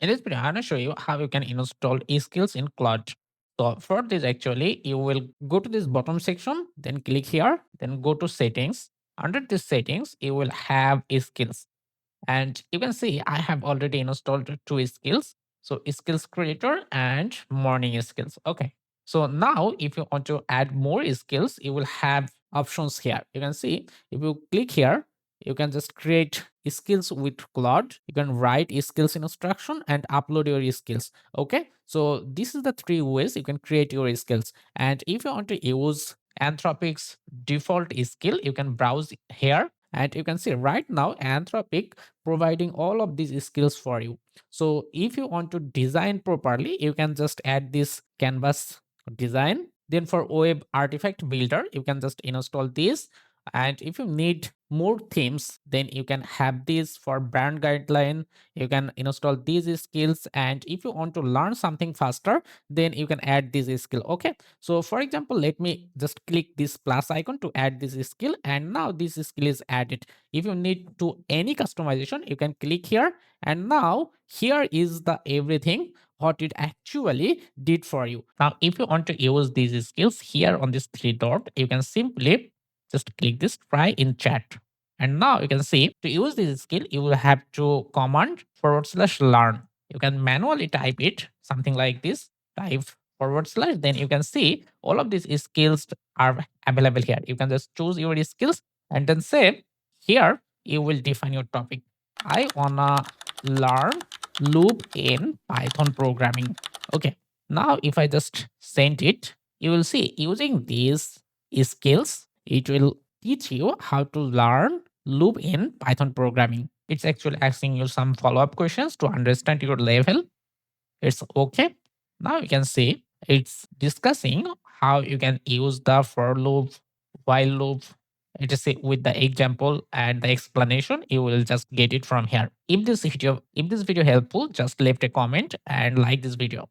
In this video, I'm going to show you how you can install skills in Claude. So for this, actually, you will go to this bottom section, then click here, then go to settings. Under this settings, you will have skills. And you can see I have already installed two skills. So skills creator and morning skills. Okay. So now if you want to add more skills, you will have options here. You can see if you click here, you can just create skills with Claude. You can write skills instruction and upload your skills. Okay. So this is the three ways you can create your skills. And if you want to use Anthropic's default skill, you can browse here and you can see right now Anthropic providing all of these skills for you. So if you want to design properly, you can just add this canvas design. Then for web artifact builder, you can just install this. And if you need more themes, then you can have this for brand guideline. You can install these skills. And if you want to learn something faster, then you can add this skill. Okay. So for example, let me just click this plus icon to add this skill. And now this skill is added. If you need to any customization, you can click here. And now here is the everything what it actually did for you. Now, if you want to use these skills here on this three dot, you can simply just click this try in chat. And now you can see to use this skill, you will have to command /learn. You can manually type it, something like this, type /, then you can see all of these skills are available here. You can just choose your skills and then say, here you will define your topic. I wanna learn loop in Python programming. Okay. Now, if I just send it, you will see using these skills, it will teach you how to learn loop in Python programming. It's actually asking you some follow-up questions to understand your level. It's okay. Now you can see it's discussing how you can use the for loop, while loop, etc. With the example and the explanation. You will just get it from here. If this video helpful, just leave a comment and like this video.